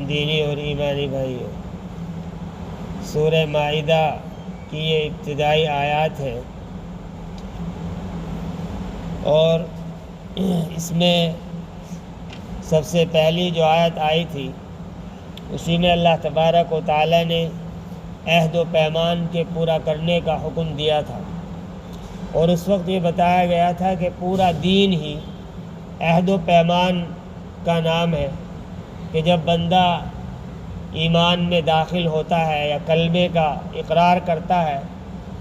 دینی اور ایمانی بھائیوں، سورہ مائدہ کی یہ ابتدائی آیات ہیں اور اس میں سب سے پہلی جو آیت آئی تھی اسی میں اللہ تبارک و تعالیٰ نے عہد و پیمان کے پورا کرنے کا حکم دیا تھا، اور اس وقت یہ بتایا گیا تھا کہ پورا دین ہی عہد و پیمان کا نام ہے، کہ جب بندہ ایمان میں داخل ہوتا ہے یا کلمے کا اقرار کرتا ہے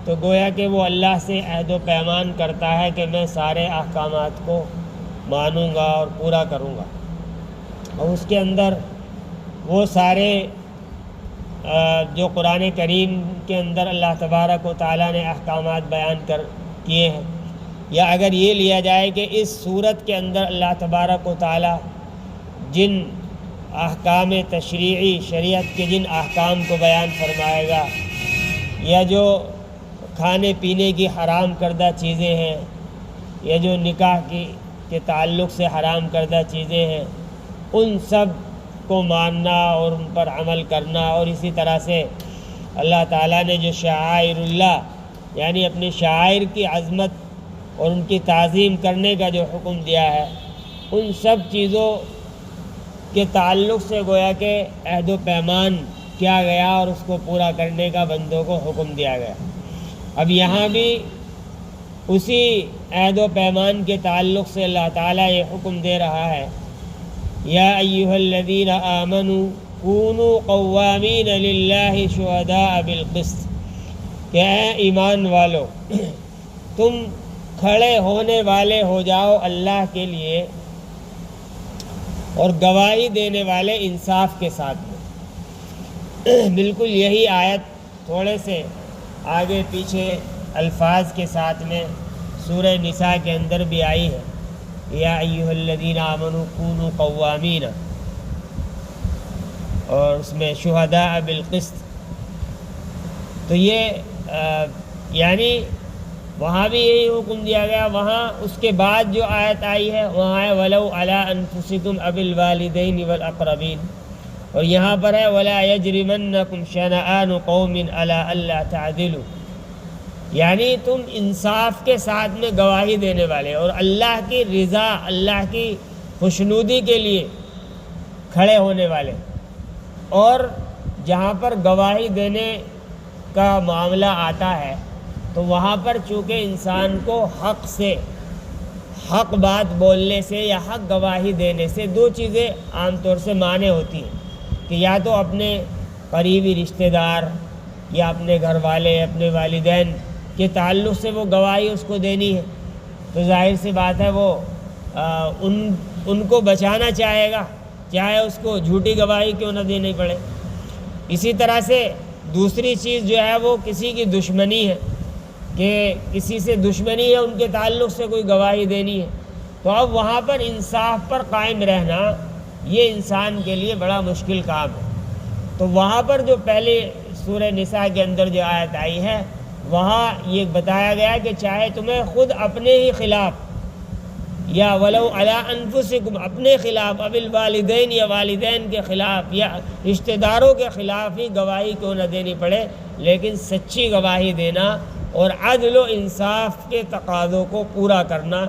تو گویا کہ وہ اللہ سے عہد و پیمان کرتا ہے کہ میں سارے احکامات کو مانوں گا اور پورا کروں گا، اور اس کے اندر وہ سارے جو قرآن کریم کے اندر اللہ تبارک و تعالیٰ نے احکامات بیان کیے ہیں، یا اگر یہ لیا جائے کہ اس صورت کے اندر اللہ تبارک و تعالیٰ جن احکام تشریعی شریعت کے جن احکام کو بیان فرمائے گا، یا جو کھانے پینے کی حرام کردہ چیزیں ہیں، یا جو نکاح کے تعلق سے حرام کردہ چیزیں ہیں، ان سب کو ماننا اور ان پر عمل کرنا، اور اسی طرح سے اللہ تعالیٰ نے جو شعائر اللہ یعنی اپنی شعائر کی عظمت اور ان کی تعظیم کرنے کا جو حکم دیا ہے، ان سب چیزوں کے تعلق سے گویا کہ عہد و پیمان کیا گیا اور اس کو پورا کرنے کا بندوں کو حکم دیا گیا۔ اب یہاں بھی اسی عہد و پیمان کے تعلق سے اللہ تعالیٰ یہ حکم دے رہا ہے، یا ایھا الذین آمنوا کونوا قوامین للہ شہداء بالقسط، کہ اے ایمان والو تم کھڑے ہونے والے ہو جاؤ اللہ کے لیے اور گواہی دینے والے انصاف کے ساتھ میں۔ بالکل یہی آیت تھوڑے سے آگے پیچھے الفاظ کے ساتھ میں سورہ نساء کے اندر بھی آئی ہے، یا ایھا الذین آمنوا کونوا قوامین، اور اس میں شہداء بالقسط۔ تو یہ یعنی وہاں بھی یہی حکم دیا گیا، وہاں اس کے بعد جو آیت آئی ہے وہاں ہے وَلَوْ عَلَىٰ أَنفُسِكُمْ أَوِ الْوَالِدَيْنِ وَالْأَقْرَبِينَ، اور یہاں پر ہے وَلَا يَجْرِمَنَّكُمْ شَنَآنُ قَوْمٍ عَلَىٰ أَلَّا تَعْدِلُوا، یعنی تم انصاف کے ساتھ میں گواہی دینے والے اور اللہ کی رضا، اللہ کی خوشنودی کے لیے کھڑے ہونے والے، اور جہاں پر گواہی دینے کا معاملہ آتا ہے تو وہاں پر چونکہ انسان کو حق بات بولنے سے یا حق گواہی دینے سے دو چیزیں عام طور سے مانع ہوتی ہیں، کہ یا تو اپنے قریبی رشتہ دار یا اپنے گھر والے، اپنے والدین کے تعلق سے وہ گواہی اس کو دینی ہے، تو ظاہر سی بات ہے وہ ان کو بچانا چاہے گا، چاہے اس کو جھوٹی گواہی کیوں نہ دینی پڑے۔ اسی طرح سے دوسری چیز جو ہے وہ کسی کی دشمنی ہے، کہ کسی سے دشمنی ہے، ان کے تعلق سے کوئی گواہی دینی ہے، تو اب وہاں پر انصاف پر قائم رہنا یہ انسان کے لیے بڑا مشکل کام ہے۔ تو وہاں پر جو پہلے سورہ نساء کے اندر جو آیت آئی ہے وہاں یہ بتایا گیا کہ چاہے تمہیں خود اپنے ہی خلاف، یا وَلَوْ عَلَىٰ أَنفُسِكُمْ اپنے خلاف، اب الوالدین یا والدین کے خلاف یا رشتہ داروں کے خلاف ہی گواہی کیوں نہ دینی پڑے، لیکن سچی گواہی دینا اور عدل و انصاف کے تقاضوں کو پورا کرنا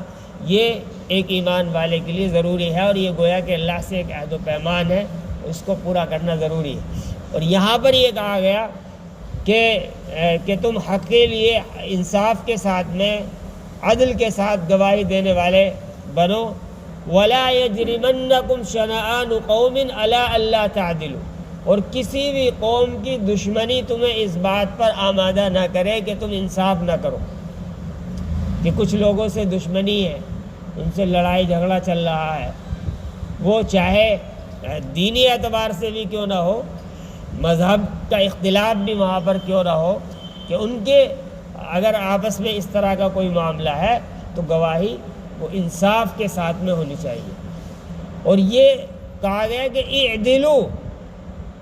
یہ ایک ایمان والے کے لیے ضروری ہے، اور یہ گویا کہ اللہ سے ایک عہد و پیمان ہے، اس کو پورا کرنا ضروری ہے۔ اور یہاں پر یہ کہا گیا کہ تم حق کے لیے انصاف کے ساتھ میں عدل کے ساتھ گواہی دینے والے بنو، وَلَا يَجْرِمَنَّكُمْ شَنَآنُ قَوْمٍ عَلَىٰ أَلَّا تَعْدِلُوا، اور کسی بھی قوم کی دشمنی تمہیں اس بات پر آمادہ نہ کرے کہ تم انصاف نہ کرو، کہ کچھ لوگوں سے دشمنی ہے، ان سے لڑائی جھگڑا چل رہا ہے، وہ چاہے دینی اعتبار سے بھی کیوں نہ ہو، مذہب کا اختلاف بھی وہاں پر کیوں نہ ہو، کہ ان کے اگر آپس میں اس طرح کا کوئی معاملہ ہے تو گواہی وہ انصاف کے ساتھ میں ہونی چاہیے۔ اور یہ کہا گیا کہ اعدلوا،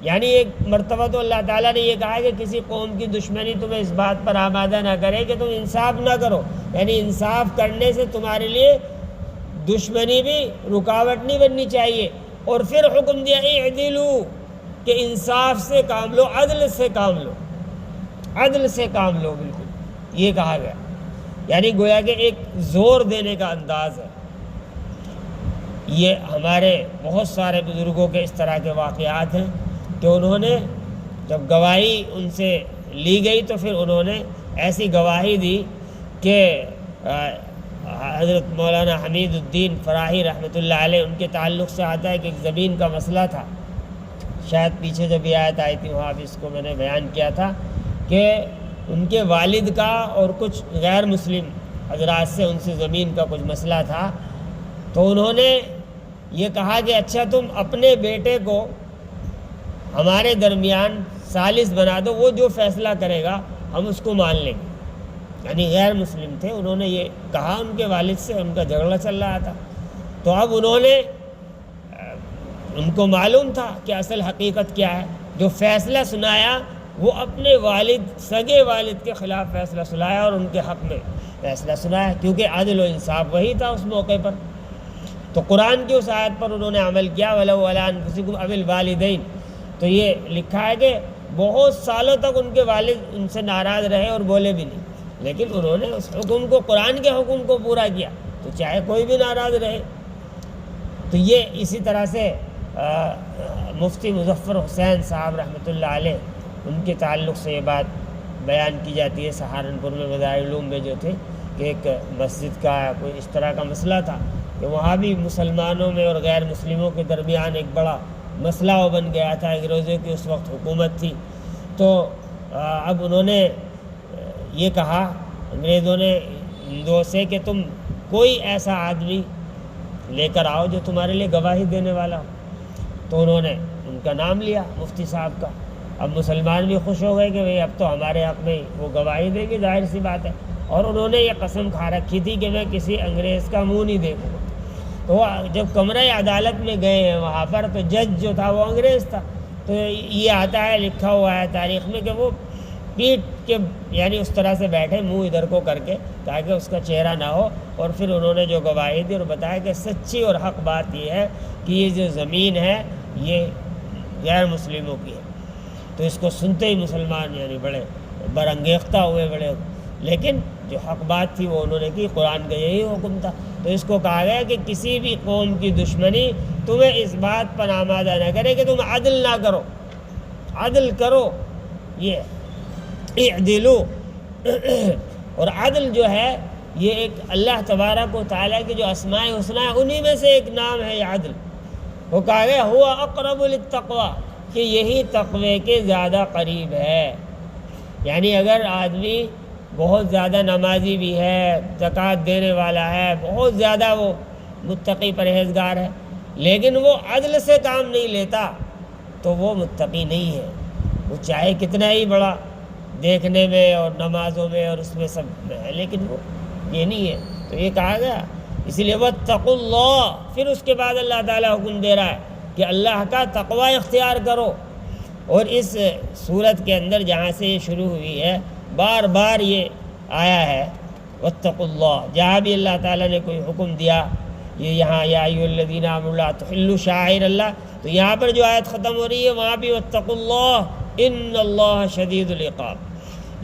یعنی ایک مرتبہ تو اللہ تعالیٰ نے یہ کہا کہ کسی قوم کی دشمنی تمہیں اس بات پر آمادہ نہ کرے کہ تم انصاف نہ کرو، یعنی انصاف کرنے سے تمہارے لیے دشمنی بھی رکاوٹ نہیں بننی چاہیے، اور پھر حکم دیا اعدلوا، کہ انصاف سے کام لو، عدل سے کام لو، عدل سے کام لو، بالکل یہ کہا گیا، یعنی گویا کہ ایک زور دینے کا انداز ہے۔ یہ ہمارے بہت سارے بزرگوں کے اس طرح کے واقعات ہیں کہ انہوں نے جب گواہی ان سے لی گئی تو پھر انہوں نے ایسی گواہی دی کہ حضرت مولانا حمید الدین فراہی رحمۃ اللہ علیہ، ان کے تعلق سے آتا ہے کہ ایک زمین کا مسئلہ تھا، شاید پیچھے جب یہ آیت آئی تھی وہاں بھی اس کو میں نے بیان کیا تھا کہ ان کے والد کا اور کچھ غیر مسلم حضرات سے ان سے زمین کا کچھ مسئلہ تھا، تو انہوں نے یہ کہا کہ اچھا تم اپنے بیٹے کو ہمارے درمیان ثالث بنا دو، وہ جو فیصلہ کرے گا ہم اس کو مان لیں گے۔ یعنی غیر مسلم تھے، انہوں نے یہ کہا ان کے والد سے، ان کا جھگڑا چل رہا تھا، تو اب انہوں نے، ان کو معلوم تھا کہ اصل حقیقت کیا ہے، جو فیصلہ سنایا وہ اپنے والد، سگے والد کے خلاف فیصلہ سنایا اور ان کے حق میں فیصلہ سنایا، کیونکہ عدل و انصاف وہی تھا اس موقع پر۔ تو قرآن کی اس آیت پر انہوں نے عمل کیا، وَلَوْ عَلَىٰ أَنفُسِكُمْ أَوِ الْوَالِدَيْنِ، تو یہ لکھا ہے کہ بہت سالوں تک ان کے والد ان سے ناراض رہے اور بولے بھی نہیں، لیکن انہوں نے اس حکم کو، قرآن کے حکم کو پورا کیا، تو چاہے کوئی بھی ناراض رہے۔ تو یہ اسی طرح سے مفتی مظفر حسین صاحب رحمۃ اللہ علیہ، ان کے تعلق سے یہ بات بیان کی جاتی ہے، سہارنپور میں مدارس العلوم میں جو تھے کہ ایک مسجد کا کوئی اس طرح کا مسئلہ تھا کہ وہاں بھی مسلمانوں میں اور غیر مسلموں کے درمیان ایک بڑا مسئلہ وہ بن گیا تھا، انگریزوں کی اس وقت حکومت تھی، تو اب انہوں نے یہ کہا، انگریزوں نے ہندوؤں سے کہ تم کوئی ایسا آدمی لے کر آؤ جو تمہارے لیے گواہی دینے والا ہو، تو انہوں نے ان کا نام لیا مفتی صاحب کا۔ اب مسلمان بھی خوش ہو گئے کہ بھئی اب تو ہمارے حق میں وہ گواہی دیں گے، ظاہر سی بات ہے، اور انہوں نے یہ قسم کھا رکھی تھی کہ میں کسی انگریز کا منہ نہیں دیکھوں گا۔ تو جب کمرہ عدالت میں گئے ہیں وہاں پر، تو جج جو تھا وہ انگریز تھا، تو یہ آتا ہے، لکھا ہوا ہے تاریخ میں کہ وہ پیٹ کے یعنی اس طرح سے بیٹھے منہ ادھر کو کر کے تاکہ اس کا چہرہ نہ ہو، اور پھر انہوں نے جو گواہی دی اور بتایا کہ سچی اور حق بات یہ ہے کہ یہ جو زمین ہے یہ غیر مسلموں کی ہے۔ تو اس کو سنتے ہی مسلمان یعنی بڑے برانگیختہ ہوئے، بڑے، لیکن جو حق بات تھی وہ انہوں نے کی، قرآن کا یہی حکم تھا۔ تو اس کو کہا گیا کہ کسی بھی قوم کی دشمنی تمہیں اس بات پر آمادہ نہ کرے کہ تم عدل نہ کرو، عدل کرو، یہ اعدلوا اور عدل جو ہے یہ ایک اللہ تبارک و تعالیٰ کے جو اسماء حسنی ہیں انہی میں سے ایک نام ہے یہ عدل۔ وہ کہا گیا ہوا اقرب للتقوی، کہ یہی تقوی کے زیادہ قریب ہے۔ یعنی اگر آدمی بہت زیادہ نمازی بھی ہے، زکوٰۃ دینے والا ہے، بہت زیادہ وہ متقی پرہیزگار ہے، لیکن وہ عدل سے کام نہیں لیتا تو وہ متقی نہیں ہے، وہ چاہے کتنا ہی بڑا دیکھنے میں اور نمازوں میں اور اس میں سب میں ہے، لیکن وہ یہ نہیں ہے۔ تو یہ کہا گیا، اسی لیے واتقوا اللہ، پھر اس کے بعد اللہ تعالیٰ حکم دے رہا ہے کہ اللہ کا تقوی اختیار کرو۔ اور اس صورت کے اندر جہاں سے یہ شروع ہوئی ہے بار بار یہ آیا ہے واتقوا اللہ، جہاں بھی اللہ تعالیٰ نے کوئی حکم دیا، یہ یہاں یا ایھا الذین آمنوا لا تحلوا شعائر اللہ، تو یہاں پر جو آیت ختم ہو رہی ہے وہاں بھی واتقوا اللہ ان اللہ شدید العقاب،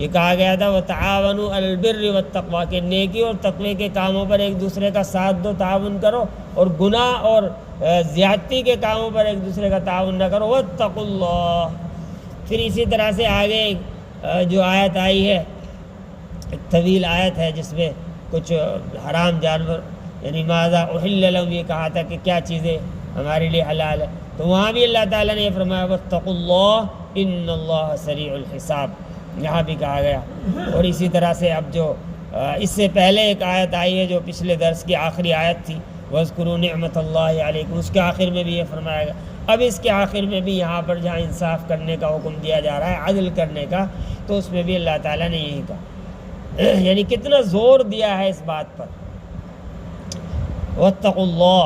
یہ کہا گیا تھا وتعاونوا علی البر والتقوی، کہ نیکی اور تقوی کے کاموں پر ایک دوسرے کا ساتھ دو، تعاون کرو، اور گناہ اور زیادتی کے کاموں پر ایک دوسرے کا تعاون نہ کرو، واتقوا اللہ۔ پھر اسی طرح سے آگے جو آیت آئی ہے، ایک طویل آیت ہے جس میں کچھ حرام جانور یعنی ماذا احل لہم، یہ کہا تھا کہ کیا چیزیں ہمارے لیے حلال ہے، تو وہاں بھی اللہ تعالیٰ نے یہ فرمایا واتقوا اللہ ان اللہ سریع الحساب، یہاں بھی کہا گیا۔ اور اسی طرح سے اب جو اس سے پہلے ایک آیت آئی ہے جو پچھلے درس کی آخری آیت تھی وَاذْكُرُوا نِعْمَةَ اللَّهِ عَلَيْكُمْ، اس کے آخر میں بھی یہ فرمایا گیا۔ اب اس کے آخر میں بھی یہاں پر جہاں انصاف کرنے کا حکم دیا جا رہا ہے، عدل کرنے کا، تو اس میں بھی اللہ تعالیٰ نے یہی کہا، یعنی کتنا زور دیا ہے اس بات پر، واتقوا اللہ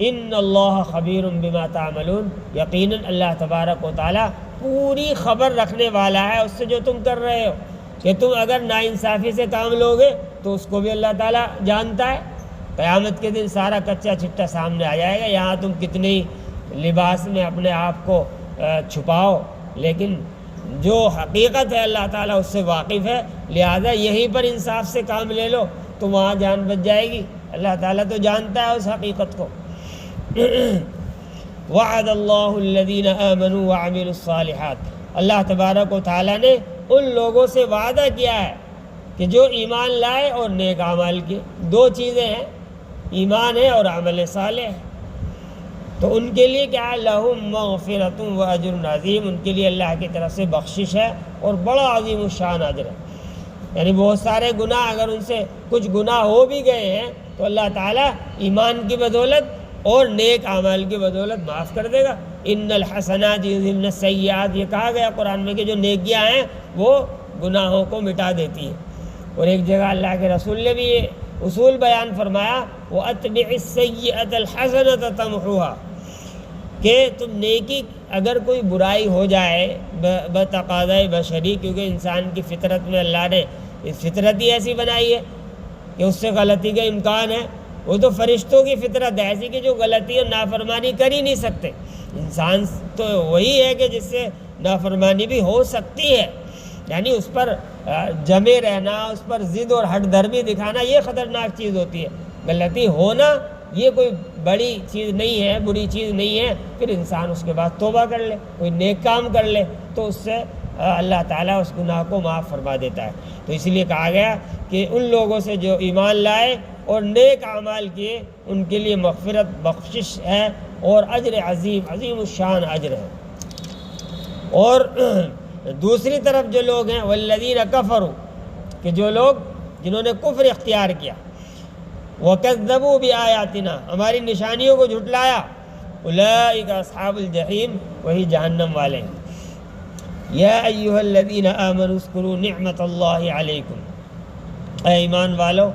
ان اللہ خبیر بما تعملون، یقیناً اللہ تبارک و تعالیٰ پوری خبر رکھنے والا ہے اس سے جو تم کر رہے ہو، کہ تم اگر ناانصافی سے کام لوگے تو اس کو بھی اللہ تعالیٰ جانتا ہے۔ قیامت کے دن سارا کچا چٹا سامنے آ جائے گا، یہاں تم کتنی لباس میں اپنے آپ کو چھپاؤ، لیکن جو حقیقت ہے اللہ تعالیٰ اس سے واقف ہے، لہذا یہیں پر انصاف سے کام لے لو تو وہاں جان بچ جائے گی۔ اللہ تعالیٰ تو جانتا ہے اس حقیقت کو۔ وعد اللہ الذین آمنوا وعملوا الصالحات، اللہ تبارک و تعالیٰ نے ان لوگوں سے وعدہ کیا ہے کہ جو ایمان لائے اور نیک اعمال کیے۔ دو چیزیں ہیں، ایمان ہے اور عمل صالح ہے، تو ان کے لیے کیا ہے؟ لہم مغفرۃ و اجر عظیم، ان کے لیے اللہ کی طرف سے بخشش ہے اور بڑا عظیم الشان اجر ہے۔ یعنی بہت سارے گناہ اگر ان سے کچھ گناہ ہو بھی گئے ہیں تو اللہ تعالیٰ ایمان کی بدولت اور نیک اعمال کی بدولت معاف کر دے گا۔ ان الحسنات یذہبن السیئات، یہ کہا گیا قرآن میں کہ جو نیکیاں ہیں وہ گناہوں کو مٹا دیتی ہیں۔ اور ایک جگہ اللہ کے رسول نے بھی یہ اصول بیان فرمایا، وَأَتْبِعِ السَّيِّئَةَ الْحَسَنَةَ تَمْحُوهَا، کہ تم نیکی اگر کوئی برائی ہو جائے بتقاضۂ بشری، کیونکہ انسان کی فطرت میں اللہ نے فطرت ہی ایسی بنائی ہے کہ اس سے غلطی کا امکان ہے۔ وہ تو فرشتوں کی فطرت ہے ایسی کہ جو غلطی اور نافرمانی کر ہی نہیں سکتے۔ انسان تو وہی ہے کہ جس سے نافرمانی بھی ہو سکتی ہے، یعنی اس پر جمے رہنا، اس پر ضد اور ہٹ دھرمی دکھانا، یہ خطرناک چیز ہوتی ہے۔ غلطی ہونا یہ کوئی بڑی چیز نہیں ہے، بری چیز نہیں ہے، پھر انسان اس کے بعد توبہ کر لے، کوئی نیک کام کر لے تو اس سے اللہ تعالیٰ اس گناہ کو معاف فرما دیتا ہے۔ تو اس لیے کہا گیا کہ ان لوگوں سے جو ایمان لائے اور نیک اعمال کیے ان کے لیے مغفرت، بخشش ہے اور اجر عظیم، عظیم الشان اجر ہے۔ اور دوسری طرف جو لوگ ہیں والذین کفروا، کہ جو لوگ جنہوں نے کفر اختیار کیا، وکذبوا بآیاتنا، ہماری نشانیوں کو جھٹلایا، اولئک اصحاب الجحیم، وہی جہنم والے ہیں۔ یا ایھا الذین آمنوا اذکروا نعمت اللہ علیکم، اے ایمان والو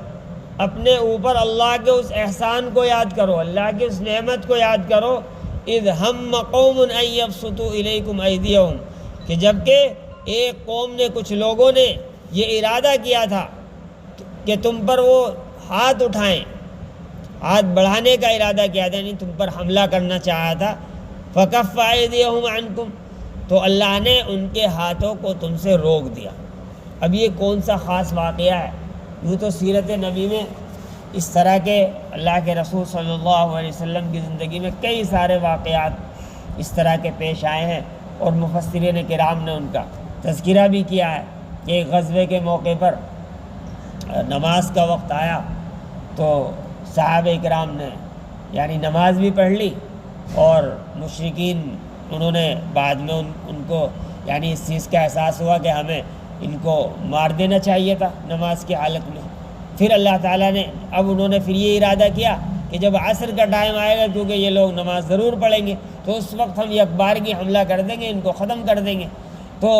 اپنے اوپر اللہ کے اس احسان کو یاد کرو، اللہ کی اس نعمت کو یاد کرو، اذ ہم قوم ان یبسطوا الیکم ایدیہم، کہ جبکہ ایک قوم نے، کچھ لوگوں نے یہ ارادہ کیا تھا کہ تم پر وہ ہاتھ اٹھائیں، ہاتھ بڑھانے کا ارادہ کیا تھا، یعنی تم پر حملہ کرنا چاہا تھا، فکف ایدیہم عنکم، تو اللہ نے ان کے ہاتھوں کو تم سے روک دیا۔ اب یہ کون سا خاص واقعہ ہے؟ یوں تو سیرت نبی میں اس طرح کے اللہ کے رسول صلی اللہ علیہ وسلم کی زندگی میں کئی سارے واقعات اس طرح کے پیش آئے ہیں، اور مفسرین کرام نے ان کا تذکرہ بھی کیا ہے کہ ایک غزوے کے موقع پر نماز کا وقت آیا تو صحابہ کرام نے یعنی نماز بھی پڑھ لی، اور مشرکین انہوں نے بعد میں ان کو یعنی اس چیز کا احساس ہوا کہ ہمیں ان کو مار دینا چاہیے تھا نماز کی حالت میں۔ پھر اللہ تعالیٰ نے اب انہوں نے پھر یہ ارادہ کیا کہ جب عصر کا ٹائم آئے گا، کیونکہ یہ لوگ نماز ضرور پڑھیں گے، تو اس وقت ہم یکبارگی حملہ کر دیں گے، ان کو ختم کر دیں گے۔ تو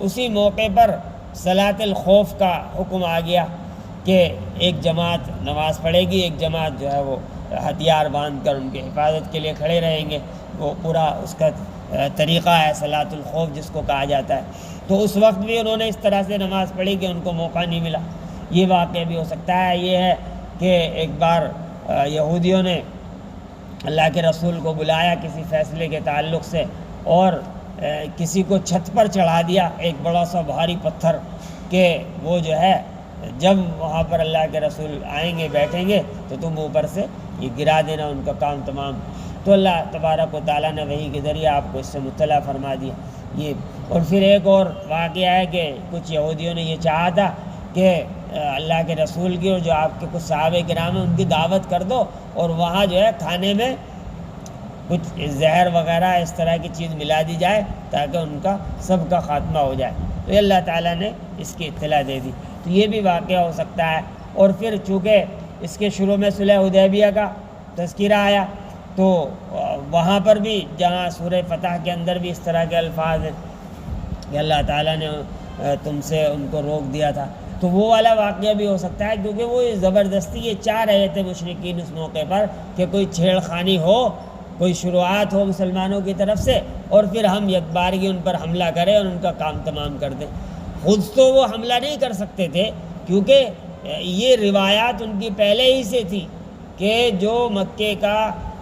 اسی موقع پر صلاۃ الخوف کا حکم آ گیا کہ ایک جماعت نماز پڑھے گی، ایک جماعت جو ہے وہ ہتھیار باندھ کر ان کی حفاظت کے لیے کھڑے رہیں گے۔ وہ پورا اس کا طریقہ ہے صلاۃ الخوف جس کو کہا جاتا ہے۔ تو اس وقت بھی انہوں نے اس طرح سے نماز پڑھی کہ ان کو موقع نہیں ملا۔ یہ واقعہ بھی ہو سکتا ہے۔ یہ ہے کہ ایک بار یہودیوں نے اللہ کے رسول کو بلایا کسی فیصلے کے تعلق سے، اور کسی کو چھت پر چڑھا دیا ایک بڑا سا بھاری پتھر، کہ وہ جو ہے جب وہاں پر اللہ کے رسول آئیں گے، بیٹھیں گے، تو تم اوپر سے یہ گرا دینا، ان کا کام تمام۔ تو اللہ تبارک و تعالیٰ نے وحی کے ذریعے آپ کو اس سے مطلع فرما دیا یہ۔ اور پھر ایک اور واقعہ ہے کہ کچھ یہودیوں نے یہ چاہا تھا کہ اللہ کے رسول کی اور جو آپ کے کچھ صحابہ کرام ہیں ان کی دعوت کر دو، اور وہاں جو ہے کھانے میں کچھ زہر وغیرہ اس طرح کی چیز ملا دی جائے تاکہ ان کا سب کا خاتمہ ہو جائے۔ تو یہ اللہ تعالیٰ نے اس کی اطلاع دے دی۔ تو یہ بھی واقعہ ہو سکتا ہے۔ اور پھر چونکہ اس کے شروع میں صلح حدیبیہ کا تذکرہ آیا، تو وہاں پر بھی جہاں سورہ فتح کے اندر بھی اس طرح کے الفاظ ہیں کہ اللہ تعالیٰ نے تم سے ان کو روک دیا تھا، تو وہ والا واقعہ بھی ہو سکتا ہے، کیونکہ وہ زبردستی یہ چاہ رہے تھے مشرکین اس موقع پر کہ کوئی چھیڑ خانی ہو، کوئی شروعات ہو مسلمانوں کی طرف سے، اور پھر ہم یکبارگی ان پر حملہ کریں اور ان کا کام تمام کر دیں۔ خود تو وہ حملہ نہیں کر سکتے تھے، کیونکہ یہ روایات ان کی پہلے ہی سے تھی کہ جو مکے کا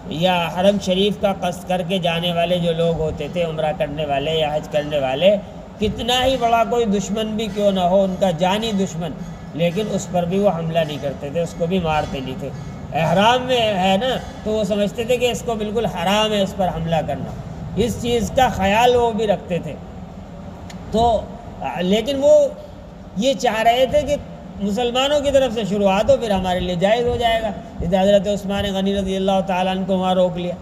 یا حرم شریف کا قصد کر کے جانے والے جو لوگ ہوتے تھے، عمرہ کرنے والے یا حج کرنے والے، کتنا ہی بڑا کوئی دشمن بھی کیوں نہ ہو، ان کا جانی دشمن، لیکن اس پر بھی وہ حملہ نہیں کرتے تھے، اس کو بھی مارتے نہیں تھے۔ احرام میں ہے نا، تو وہ سمجھتے تھے کہ اس کو بالکل حرام ہے اس پر حملہ کرنا، اس چیز کا خیال وہ بھی رکھتے تھے۔ تو لیکن وہ یہ چاہ رہے تھے کہ مسلمانوں کی طرف سے شروعات ہو، پھر ہمارے لیے جائز ہو جائے گا۔ حضرت عثمان غنی رضی اللہ تعالیٰ عنہ کو وہاں روک لیا،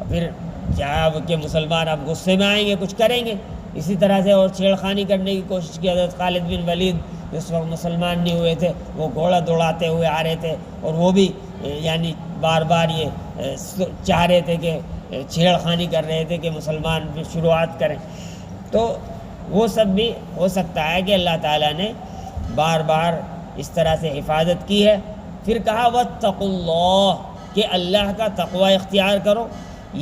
پھر کیا کہ مسلمان اب غصے میں آئیں گے، کچھ کریں گے، اسی طرح سے اور چھیڑخانی کرنے کی کوشش کی۔ حضرت خالد بن ولید جس وقت مسلمان نہیں ہوئے تھے، وہ گھوڑا دوڑاتے ہوئے آ رہے تھے، اور وہ بھی یعنی بار بار یہ چاہ رہے تھے کہ چھیڑخانی کر رہے تھے کہ مسلمان بھی شروعات کریں۔ تو وہ سب بھی ہو سکتا ہے کہ اللہ تعالیٰ نے بار بار اس طرح سے حفاظت کی ہے۔ پھر کہا واتقوا اللہ، کہ اللہ کا تقوی اختیار کرو،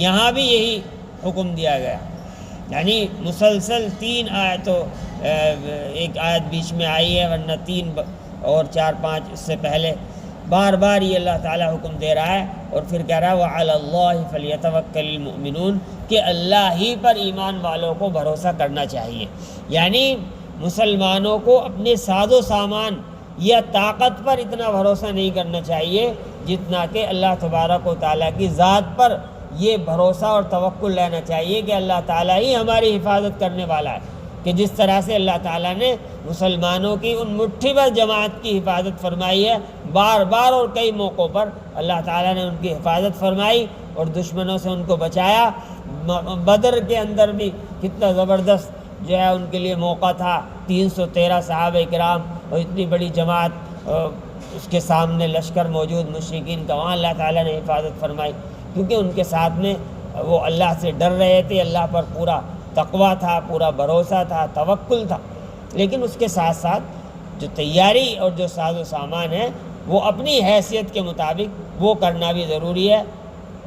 یہاں بھی یہی حکم دیا گیا۔ یعنی مسلسل 3 آیتوں، ایک آیت بیچ میں آئی ہے، ورنہ 3 اور 4 5 اس سے پہلے بار بار یہ اللہ تعالیٰ حکم دے رہا ہے، اور پھر کہہ رہا ہے وَعَلَى اللَّهِ فَلْيَتَوَكَّلِ الْمُؤْمِنُونَ، کہ اللہ ہی پر ایمان والوں کو بھروسہ کرنا چاہیے۔ یعنی مسلمانوں کو اپنے ساز و سامان یا طاقت پر اتنا بھروسہ نہیں کرنا چاہیے جتنا کہ اللہ تبارک و تعالیٰ کی ذات پر یہ بھروسہ اور توکل لینا چاہیے کہ اللہ تعالیٰ ہی ہماری حفاظت کرنے والا ہے، کہ جس طرح سے اللہ تعالیٰ نے مسلمانوں کی ان مٹھی بھر جماعت کی حفاظت فرمائی ہے، بار بار اور کئی موقعوں پر اللہ تعالیٰ نے ان کی حفاظت فرمائی اور دشمنوں سے ان کو بچایا۔ بدر کے اندر بھی کتنا زبردست جو ہے ان کے لیے موقع تھا، 313 صحابہ کرام اور اتنی بڑی جماعت، اس کے سامنے لشکر موجود مشرکین کا، وہاں اللہ تعالیٰ نے حفاظت فرمائی، کیونکہ ان کے ساتھ میں وہ اللہ سے ڈر رہے تھے، اللہ پر پورا تقویٰ تھا، پورا بھروسہ تھا، توکل تھا۔ لیکن اس کے ساتھ ساتھ جو تیاری اور جو ساز و سامان ہے وہ اپنی حیثیت کے مطابق وہ کرنا بھی ضروری ہے۔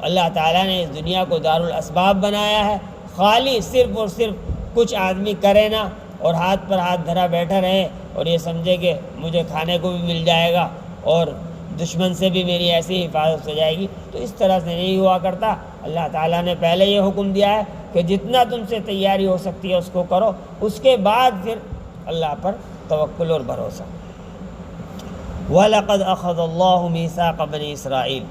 اللہ تعالیٰ نے اس دنیا کو دارالاسباب بنایا ہے، خالی صرف اور صرف کچھ آدمی کرے نا اور ہاتھ پر ہاتھ دھرا بیٹھا رہے اور یہ سمجھے کہ مجھے کھانے کو بھی مل جائے گا اور دشمن سے بھی میری ایسی حفاظت ہو جائے گی، تو اس طرح سے نہیں ہوا کرتا۔ اللہ تعالیٰ نے پہلے یہ حکم دیا ہے کہ جتنا تم سے تیاری ہو سکتی ہے اس کو کرو، اس کے بعد پھر اللہ پر توکل اور بھروسہ۔ وَلَقَدْ أَخَذَ اللَّهُ مِيثَاقَ بَنِي إِسْرَائِيلَ،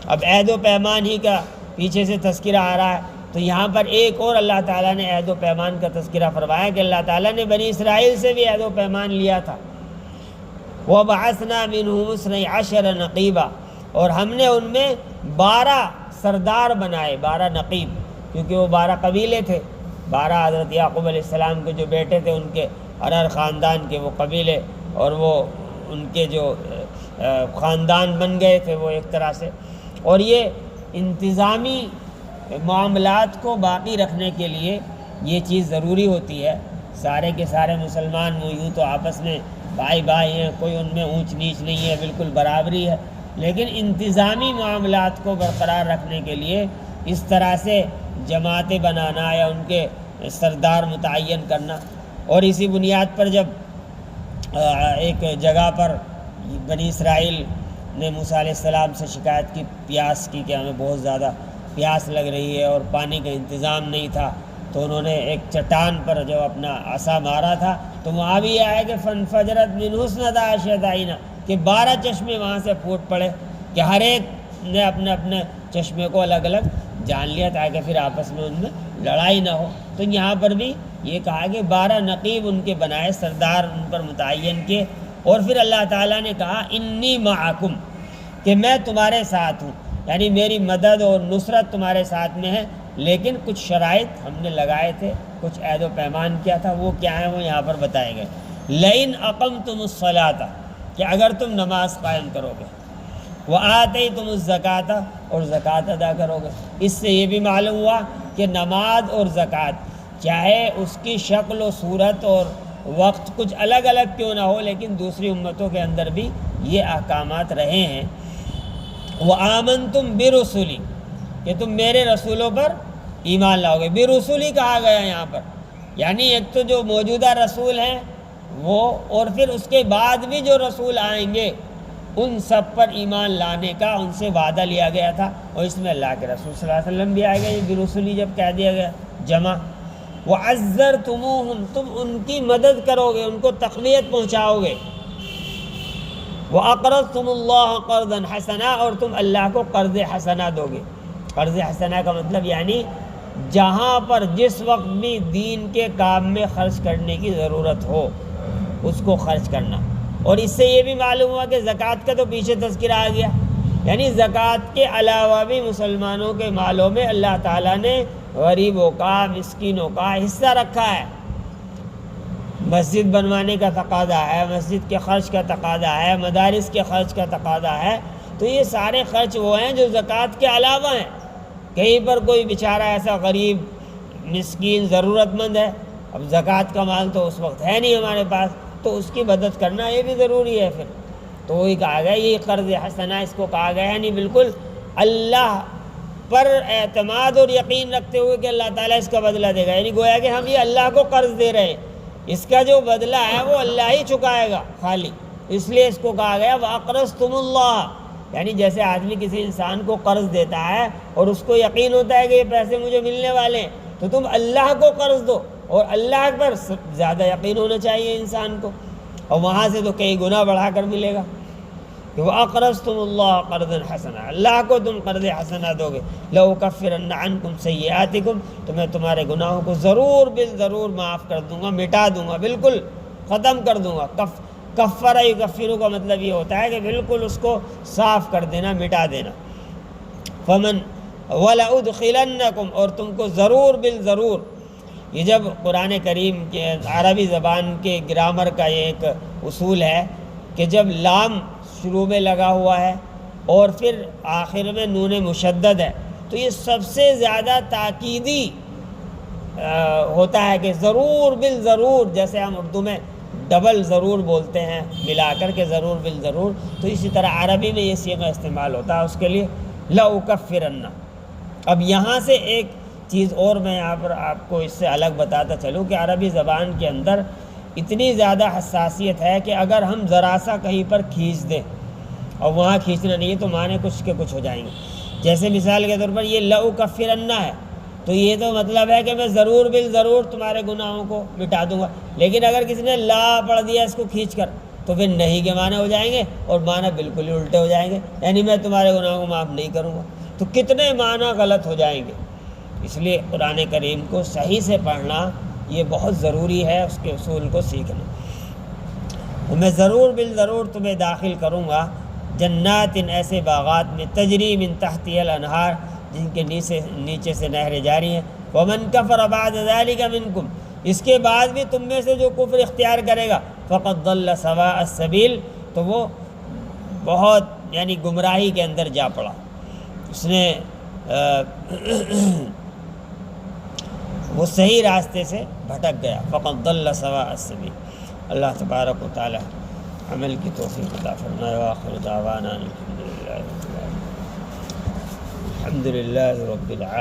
اب عہد و پیمان ہی کا پیچھے سے تذکرہ آ رہا ہے، تو یہاں پر ایک اور اللہ تعالیٰ نے عہد و پیمان کا تذکرہ فرمایا کہ اللہ تعالیٰ نے بنی اسرائیل سے بھی عہد و پیمان لیا تھا۔ وَبَعَثْنَا مِنْهُمُ اثْنَيْ عَشَرَ نَقِيبًا، اور ہم نے ان میں 12 سردار بنائے، 12 نقیب، کیونکہ وہ 12 قبیلے تھے، 12 حضرت یعقوب علیہ السلام کے جو بیٹے تھے ان کے ہر خاندان کے وہ قبیلے، اور وہ ان کے جو خاندان بن گئے تھے وہ ایک طرح سے۔ اور یہ انتظامی معاملات کو باقی رکھنے کے لیے یہ چیز ضروری ہوتی ہے۔ سارے کے سارے مسلمان وہ یوں تو آپس میں بھائی بھائی ہیں، کوئی ان میں اونچ نیچ نہیں ہے، بالکل برابری ہے، لیکن انتظامی معاملات کو برقرار رکھنے کے لیے اس طرح سے جماعتیں بنانا یا ان کے سردار متعین کرنا۔ اور اسی بنیاد پر جب ایک جگہ پر بنی اسرائیل نے موسیٰ علیہ السلام سے شکایت کی، پیاس کی، کہ ہمیں بہت زیادہ پیاس لگ رہی ہے اور پانی کا انتظام نہیں تھا، تو انہوں نے ایک چٹان پر جو اپنا عصا مارا تھا، تو وہاں بھی یہ آیا کہ فَانْفَجَرَتْ مِنْهُ اثْنَتَا عَشْرَةَ عَيْنًا، کہ 12 چشمے وہاں سے پھوٹ پڑے، کہ ہر ایک نے اپنے اپنے چشمے کو الگ الگ جان لیا تاکہ پھر آپس میں ان میں لڑائی نہ ہو۔ تو یہاں پر بھی یہ کہا کہ 12 نقیب ان کے بنائے، سردار ان پر متعین کیے، اور پھر اللہ تعالیٰ نے کہا انی معکم، کہ میں تمہارے ساتھ ہوں، یعنی میری مدد اور نصرت تمہارے ساتھ میں ہے، لیکن کچھ شرائط ہم نے لگائے تھے، کچھ عہد و پیمان کیا تھا، وہ کیا ہیں وہ یہاں پر بتائے گئے۔ لئن اقمتم الصلاۃ، کہ اگر تم نماز قائم کرو گے، وآتیتم الزکاۃ، اور زکوٰۃ ادا کرو گے۔ اس سے یہ بھی معلوم ہوا کہ نماز اور زکوٰۃ چاہے اس کی شکل و صورت اور وقت کچھ الگ الگ کیوں نہ ہو، لیکن دوسری امتوں کے اندر بھی یہ احکامات رہے ہیں۔ وآمنتم برسلی، کہ تم میرے رسولوں پر ایمان لاؤ گے۔ برسلی کہا گیا یہاں پر، یعنی ایک تو جو موجودہ رسول ہیں وہ، اور پھر اس کے بعد بھی جو رسول آئیں گے ان سب پر ایمان لانے کا ان سے وعدہ لیا گیا تھا، اور اس میں اللہ کے رسول صلی اللہ علیہ وسلم بھی آئے گئے، برسلی جب کہہ دیا گیا جمع۔ وَعَزَّرْتُمُوهُمْ، تم ان کی مدد کرو گے، ان کو تقویت پہنچاؤ گے۔ وَأَقْرَضْتُمُ اللَّهَ قَرْضًا حَسَنًا، اور تم اللہ کو قرض حسنہ دو گے۔ قرض حسنہ کا مطلب یعنی جہاں پر جس وقت بھی دین کے کام میں خرچ کرنے کی ضرورت ہو اس کو خرچ کرنا۔ اور اس سے یہ بھی معلوم ہوا کہ زکوٰۃ کا تو پیچھے تذکرہ آ گیا، یعنی زکوٰۃ کے علاوہ بھی مسلمانوں کے مالوں میں اللہ تعالیٰ نے غریبوں کا، مسکینوں کا حصہ رکھا ہے۔ مسجد بنوانے کا تقاضا ہے، مسجد کے خرچ کا تقاضا ہے، مدارس کے خرچ کا تقاضا ہے، تو یہ سارے خرچ وہ ہیں جو زکوٰۃ کے علاوہ ہیں۔ کہیں پر کوئی بیچارہ ایسا غریب مسکین ضرورت مند ہے، اب زکوٰۃ کا مال تو اس وقت ہے نہیں ہمارے پاس، تو اس کی مدد کرنا یہ بھی ضروری ہے۔ پھر تو وہی کہا گیا، یہ قرض حسنہ اس کو کہا گیا، یعنی بالکل اللہ پر اعتماد اور یقین رکھتے ہوئے کہ اللہ تعالیٰ اس کا بدلہ دے گا، یعنی گویا کہ ہم یہ اللہ کو قرض دے رہے ہیں، اس کا جو بدلہ ہے وہ اللہ ہی چکائے گا خالی، اس لیے اس کو کہا گیا وَأَقْرَضْتُمُ اللَّهَ، یعنی جیسے آدمی کسی انسان کو قرض دیتا ہے اور اس کو یقین ہوتا ہے کہ یہ پیسے مجھے ملنے والے ہیں، تو تم اللہ کو قرض دو، اور اللہ پر زیادہ یقین ہونا چاہیے انسان کو، اور وہاں سے تو کئی گنا بڑھا کر ملے گا۔ کہ وَأَقْرَضْتُمُ اللَّهَ قَرْضًا حَسَنًا، اللہ کو تم قرض حسنہ دو گے، لَأُكَفِّرَنَّ عَنْكُمْ سَيِّئَاتِكُمْ، تو میں تمہارے گناہوں کو ضرور بالضرور معاف کر دوں گا، مٹا دوں گا، بالکل ختم کر دوں گا۔ کفر یکفر کا مطلب یہ ہوتا ہے کہ بالکل اس کو صاف کر دینا، مٹا دینا۔ فمن وَلَأُدْخِلَنَّكُمْ، اور تم کو ضرور بالضرور، یہ جب قرآن کریم کے عربی زبان کے گرامر کا یہ ایک اصول ہے کہ جب لام شروع میں لگا ہوا ہے اور پھر آخر میں نون مشدد ہے، تو یہ سب سے زیادہ تاکیدی ہوتا ہے کہ ضرور بالضرور، جیسے ہم اردو میں ڈبل ضرور بولتے ہیں ملا کر کے ضرور بالضرور، تو اسی طرح عربی میں یہ صیغہ استعمال ہوتا ہے اس کے لیے لَأُكَفِّرَنَّ۔ اب یہاں سے ایک چیز اور میں یہاں پر آپ کو اس سے الگ بتاتا چلوں کہ عربی زبان کے اندر اتنی زیادہ حساسیت ہے کہ اگر ہم ذرا سا کہیں پر کھینچ دیں، اور وہاں کھینچنا نہیں ہے تو معنی کچھ کے کچھ ہو جائیں گے۔ جیسے مثال کے طور پر یہ لَأُكَفِّرَنَّ ہے، تو یہ تو مطلب ہے کہ میں ضرور بالضرور تمہارے گناہوں کو مٹا دوں گا، لیکن اگر کسی نے لا پڑھ دیا اس کو کھینچ کر تو پھر نہیں کے معنی ہو جائیں گے، اور معنی بالکل ہی الٹے ہو جائیں گے، یعنی میں تمہارے گناہوں کو معاف نہیں کروں گا، تو کتنے معنی غلط ہو جائیں گے۔ اس لیے قرآن کریم کو صحیح سے پڑھنا یہ بہت ضروری ہے، اس کے اصول کو سیکھنا۔ تو میں ضرور بالضرور تمہیں داخل کروں گا جنات، ایسے باغات میں، تجری من تحتها الانہار، جن کے نیچے سے نہریں جاری ہیں۔ ومن کفر بعد ذلک منکم، اس کے بعد بھی تم میں سے جو کفر اختیار کرے گا، فقد ضل سواء السبیل، تو وہ بہت یعنی گمراہی کے اندر جا پڑا، اس نے وہ صحیح راستے سے بھٹک گیا، فقد ضل سواء السبیل۔ اللہ تبارک و تعالی عمل کی توفیق عطا فرمائے۔ وآخر دعوانا الحمد للہ رب العالمین۔